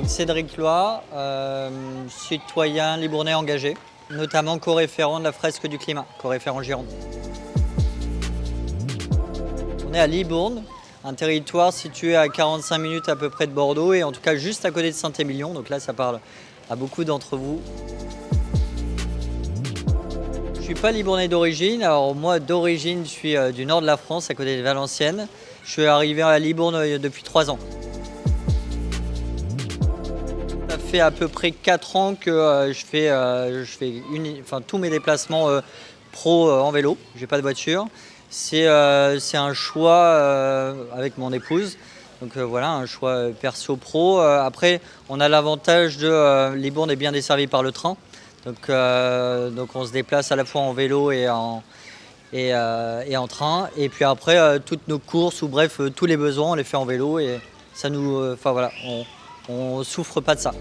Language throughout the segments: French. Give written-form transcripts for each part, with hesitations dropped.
Cédric Loy, citoyen libournais engagé, notamment co-référent de la fresque du climat, co-référent Gironde. On est à Libourne, un territoire situé à 45 minutes à peu près de Bordeaux et en tout cas juste à côté de Saint-Émilion, donc là ça parle à beaucoup d'entre vous. Je ne suis pas libournais d'origine, alors moi d'origine je suis du nord de la France, à côté de Valenciennes. Je suis arrivé à Libourne depuis 3 ans. Ça fait à peu près 4 ans que je fais tous mes déplacements pro en vélo. Je n'ai pas de voiture. C'est un choix avec mon épouse. Donc voilà, un choix perso-pro. Après, on a l'avantage de Libourne est bien desservie par le train. Donc on se déplace à la fois en vélo et en train. Et puis après, toutes nos courses ou bref, tous les besoins, on les fait en vélo. Et ça nous... on souffre pas de ça.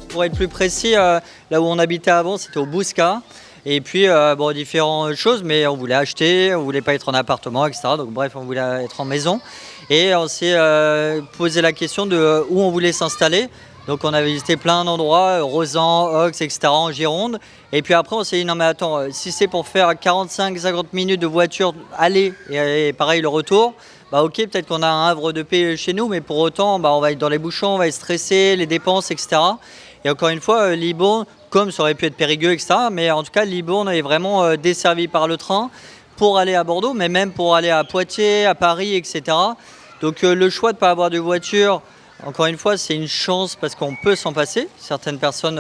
Pour être plus précis, là où on habitait avant, c'était au Bouscat. Et puis, différentes choses, mais on voulait acheter, on voulait pas être en appartement, etc. Donc bref, on voulait être en maison. Et on s'est posé la question de où on voulait s'installer. Donc on a visité plein d'endroits, Rozan, Ox, etc. en Gironde. Et puis après, on s'est dit, non mais attends, si c'est pour faire 45-50 minutes de voiture aller et pareil le retour, bah ok, peut-être qu'on a un havre de paix chez nous, mais pour autant, on va être dans les bouchons, on va être stressé, les dépenses, etc. Et encore une fois, Libourne, comme ça aurait pu être Périgueux, etc. Mais en tout cas, Libourne est vraiment desservie par le train pour aller à Bordeaux, mais même pour aller à Poitiers, à Paris, etc. Donc le choix de ne pas avoir de voiture, encore une fois, c'est une chance parce qu'on peut s'en passer. Certaines personnes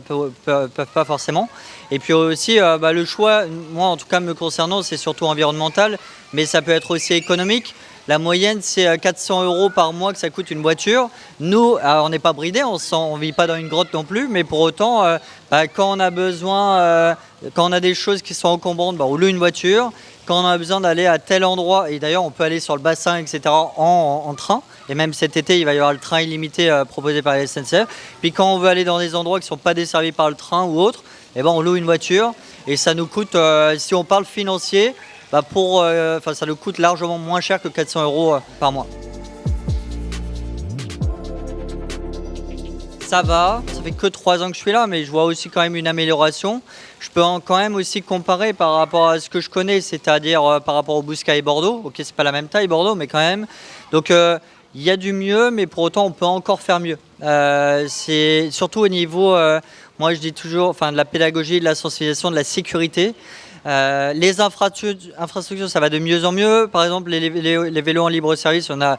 peuvent pas forcément. Et puis aussi, le choix, moi en tout cas me concernant, c'est surtout environnemental, mais ça peut être aussi économique. La moyenne, c'est 400 € par mois que ça coûte une voiture. Nous, on n'est pas bridés, on ne vit pas dans une grotte non plus, mais pour autant, quand on a besoin, quand on a des choses qui sont encombrantes, on loue une voiture. Quand on a besoin d'aller à tel endroit, et d'ailleurs on peut aller sur le bassin, etc. en train, et même cet été il va y avoir le train illimité proposé par la SNCF. Puis quand on veut aller dans des endroits qui ne sont pas desservis par le train ou autre, on loue une voiture et ça nous coûte, si on parle financier, ça nous coûte largement moins cher que 400 € par mois. Ça fait que 3 ans que je suis là, mais je vois aussi quand même une amélioration. Je peux quand même aussi comparer par rapport à ce que je connais, c'est-à-dire par rapport au Bouscat et Bordeaux. Ok, c'est pas la même taille Bordeaux, mais quand même. Donc il y a du mieux, mais pour autant on peut encore faire mieux. C'est surtout au niveau, moi je dis toujours, de la pédagogie, de la sensibilisation, de la sécurité. Les infrastructures, ça va de mieux en mieux. Par exemple, les vélos en libre service, on a...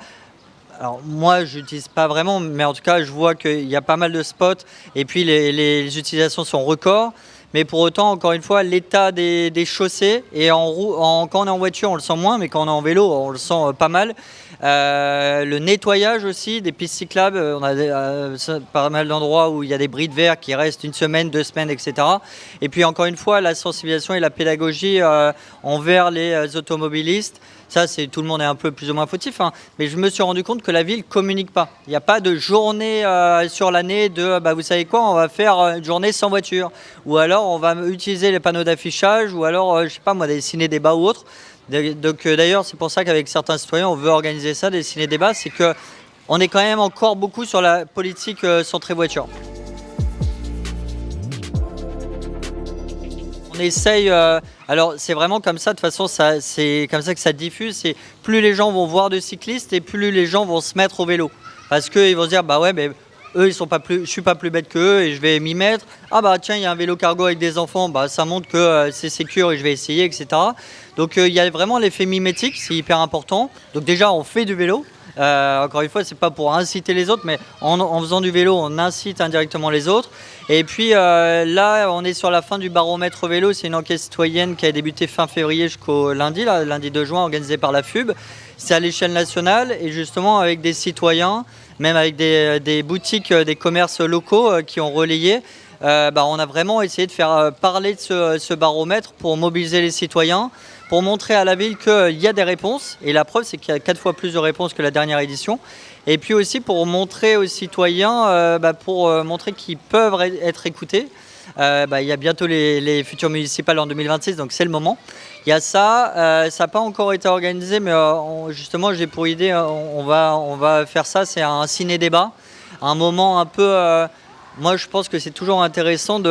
Alors moi, je n'utilise pas vraiment, mais en tout cas, je vois qu'il y a pas mal de spots et puis les utilisations sont records. Mais pour autant, encore une fois, l'état des chaussées, et quand on est en voiture, on le sent moins, mais quand on est en vélo, on le sent pas mal. Le nettoyage aussi des pistes cyclables, on a pas mal d'endroits où il y a des bris de verre qui restent 1 semaine, 2 semaines, etc. Et puis encore une fois, la sensibilisation et la pédagogie envers les automobilistes. Ça, tout le monde est un peu plus ou moins fautif, mais je me suis rendu compte que la ville ne communique pas. Il n'y a pas de journée sur l'année de vous savez quoi, on va faire une journée sans voiture. Ou alors on va utiliser les panneaux d'affichage, ou alors, je sais pas moi, des ciné-débats ou autre. Donc d'ailleurs, c'est pour ça qu'avec certains citoyens, on veut organiser ça, des ciné-débats. C'est qu'on est quand même encore beaucoup sur la politique centrée voiture. On essaye, alors c'est vraiment comme ça, de toute façon c'est comme ça que ça diffuse, c'est plus les gens vont voir de cyclistes et plus les gens vont se mettre au vélo. Parce qu'ils vont se dire, eux ils sont pas plus, je suis pas plus bête qu'eux et je vais m'y mettre. Tiens, il y a un vélo cargo avec des enfants, ça montre que c'est sécure et je vais essayer, etc. Donc il y a vraiment l'effet mimétique, c'est hyper important. Donc déjà on fait du vélo. Encore une fois, c'est pas pour inciter les autres, mais en faisant du vélo, on incite indirectement les autres. Et puis là, on est sur la fin du baromètre vélo. C'est une enquête citoyenne qui a débuté fin février jusqu'au lundi 2 juin, organisée par la FUB. C'est à l'échelle nationale et justement avec des citoyens, même avec des boutiques, des commerces locaux qui ont relayé. On a vraiment essayé de faire parler de ce baromètre pour mobiliser les citoyens, pour montrer à la ville qu'il y a des réponses. Et la preuve, c'est qu'il y a 4 fois plus de réponses que la dernière édition. Et puis aussi pour montrer aux citoyens, montrer qu'ils peuvent être écoutés. Il y a bientôt les futures municipales en 2026, donc c'est le moment. Il y a ça, ça n'a pas encore été organisé, mais justement j'ai pour idée, on va faire ça, c'est un ciné-débat, un moment un peu... moi je pense que c'est toujours intéressant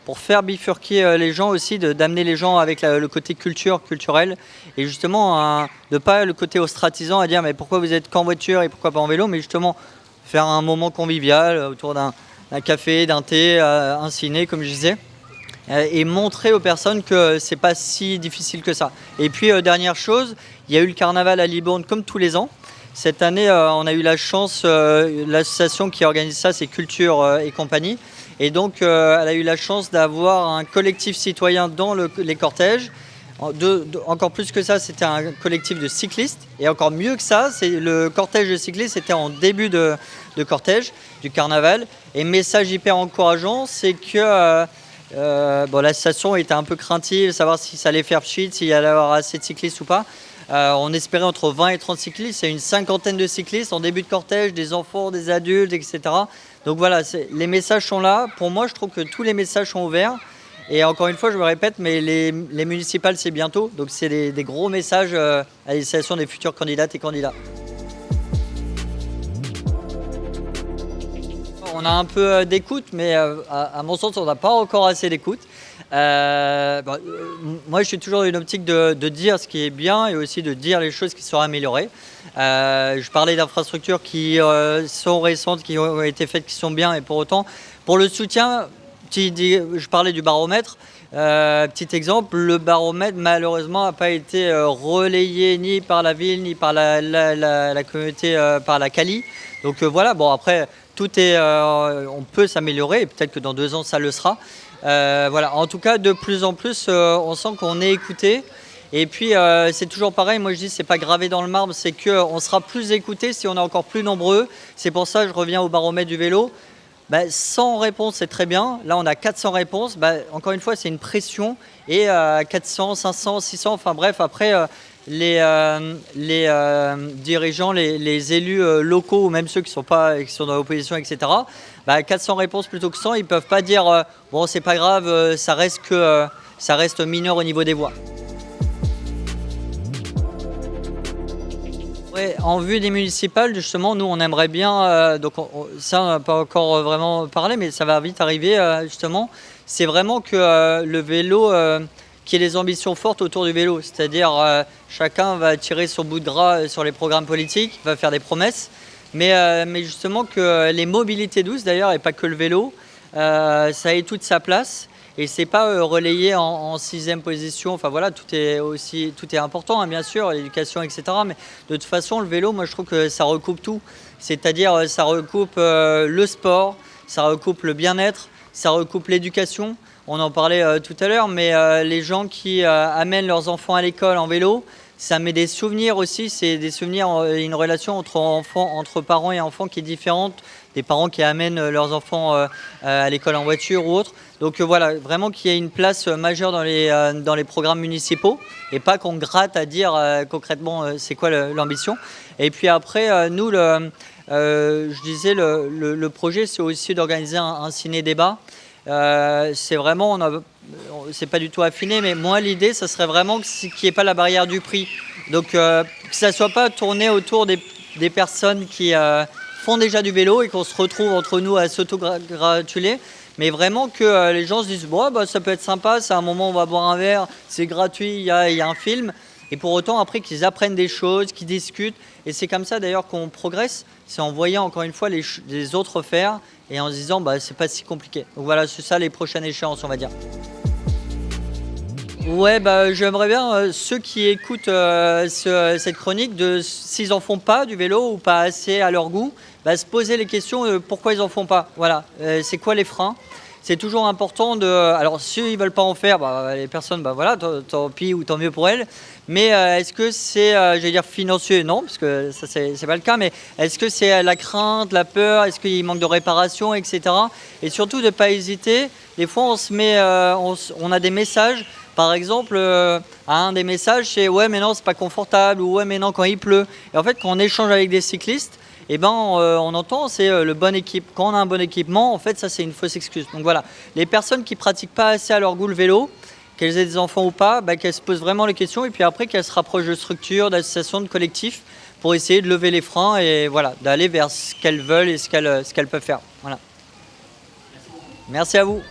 pour faire bifurquer les gens aussi, d'amener les gens avec le côté culturel, et justement de pas le côté ostratisant à dire mais pourquoi vous êtes qu'en voiture et pourquoi pas en vélo, mais justement faire un moment convivial autour d'un café, d'un thé, un ciné comme je disais. Et montrer aux personnes que c'est pas si difficile que ça. Et puis dernière chose, il y a eu le carnaval à Libourne comme tous les ans. Cette année, on a eu la chance, l'association qui organise ça, c'est Culture et compagnie. Et donc, elle a eu la chance d'avoir un collectif citoyen dans les cortèges. Encore plus que ça, c'était un collectif de cyclistes. Et encore mieux que ça, le cortège de cyclistes, c'était en début de cortège du carnaval. Et message hyper encourageant, c'est que... l'association était un peu craintive, savoir si ça allait faire pchit, s'il y allait avoir assez de cyclistes ou pas. On espérait entre 20 et 30 cyclistes, c'est une cinquantaine de cyclistes en début de cortège, des enfants, des adultes, etc. Donc voilà, les messages sont là. Pour moi, je trouve que tous les messages sont ouverts. Et encore une fois, je me répète, mais les municipales, c'est bientôt. Donc c'est des gros messages à destination des futures candidates et candidats. On a un peu d'écoute, mais à mon sens, on n'a pas encore assez d'écoute. Moi, je suis toujours dans une optique de dire ce qui est bien et aussi de dire les choses qui seront améliorées. Je parlais d'infrastructures qui sont récentes, qui ont été faites, qui sont bien, et pour autant, pour le soutien, je parlais du baromètre. Petit exemple, le baromètre malheureusement n'a pas été relayé ni par la ville, ni par la communauté, par la Cali. Donc voilà, bon après... on peut s'améliorer et peut-être que dans 2 ans ça le sera. Voilà. En tout cas, de plus en plus, on sent qu'on est écouté. Et puis c'est toujours pareil, moi je dis c'est pas gravé dans le marbre, c'est qu'on sera plus écouté si on est encore plus nombreux. C'est pour ça que je reviens au baromètre du vélo. 100 réponses, c'est très bien. Là, on a 400 réponses. Encore une fois, c'est une pression. Et 400, 500, 600, enfin bref, après, les dirigeants, les élus locaux, ou même ceux qui sont dans l'opposition, etc., 400 réponses plutôt que 100, ils ne peuvent pas dire bon, c'est pas grave, ça reste mineur au niveau des voix. Ouais, en vue des municipales, justement, nous on aimerait bien, ça on n'a pas encore vraiment parlé, mais ça va vite arriver justement, c'est vraiment que le vélo, qu'il y ait des ambitions fortes autour du vélo, c'est-à-dire chacun va tirer son bout de gras sur les programmes politiques, va faire des promesses, mais justement que les mobilités douces d'ailleurs, et pas que le vélo, ça ait toute sa place. Et c'est pas relayé en 6e position. Enfin voilà, tout est important, hein, bien sûr, l'éducation, etc. Mais de toute façon, le vélo, moi je trouve que ça recoupe tout. C'est-à-dire, ça recoupe le sport, ça recoupe le bien-être, ça recoupe l'éducation. On en parlait tout à l'heure, mais les gens qui amènent leurs enfants à l'école en vélo, ça met des souvenirs aussi. C'est des souvenirs, une relation entre parents et enfants qui est différente. Des parents qui amènent leurs enfants à l'école en voiture ou autre. Donc voilà, vraiment qu'il y ait une place majeure dans les programmes municipaux et pas qu'on gratte à dire concrètement c'est quoi l'ambition. Et puis après, nous, je disais, le projet, c'est aussi d'organiser un ciné-débat. C'est vraiment, c'est pas du tout affiné, mais moi l'idée, ça serait vraiment qu'il n'y ait pas la barrière du prix. Donc que ça ne soit pas tourné autour des personnes qui... font déjà du vélo et qu'on se retrouve entre nous à s'auto-gratuler, mais vraiment que les gens se disent bon, ça peut être sympa, c'est un moment où on va boire un verre, c'est gratuit, il y a un film, et pour autant après qu'ils apprennent des choses, qu'ils discutent, et c'est comme ça d'ailleurs qu'on progresse, c'est en voyant encore une fois les autres faire et en se disant c'est pas si compliqué. Donc voilà, c'est ça les prochaines échéances, on va dire. Ouais, j'aimerais bien ceux qui écoutent cette chronique, s'ils en font pas du vélo ou pas assez à leur goût, se poser les questions pourquoi ils en font pas. Voilà, c'est quoi les freins? C'est toujours important alors s'ils veulent pas en faire, les personnes, voilà, tant pis ou tant mieux pour elles. Mais est-ce que c'est, j'allais dire financier? Non, parce que ça c'est pas le cas. Mais est-ce que c'est la crainte, la peur? Est-ce qu'il manque de réparation, etc. Et surtout de pas hésiter. Des fois, on se met, on a des messages. Par exemple, un des messages, c'est « ouais, mais non, c'est pas confortable » ou « ouais, mais non, quand il pleut ». Et en fait, quand on échange avec des cyclistes, et ben on entend c'est le bon équipe. Quand on a un bon équipement, en fait ça c'est une fausse excuse. Donc voilà, les personnes qui pratiquent pas assez à leur goût le vélo, qu'elles aient des enfants ou pas, qu'elles se posent vraiment les questions et puis après qu'elles se rapprochent de structures, d'associations, de collectifs pour essayer de lever les freins et voilà, d'aller vers ce qu'elles veulent et ce qu'elles peuvent faire. Voilà. Merci à vous.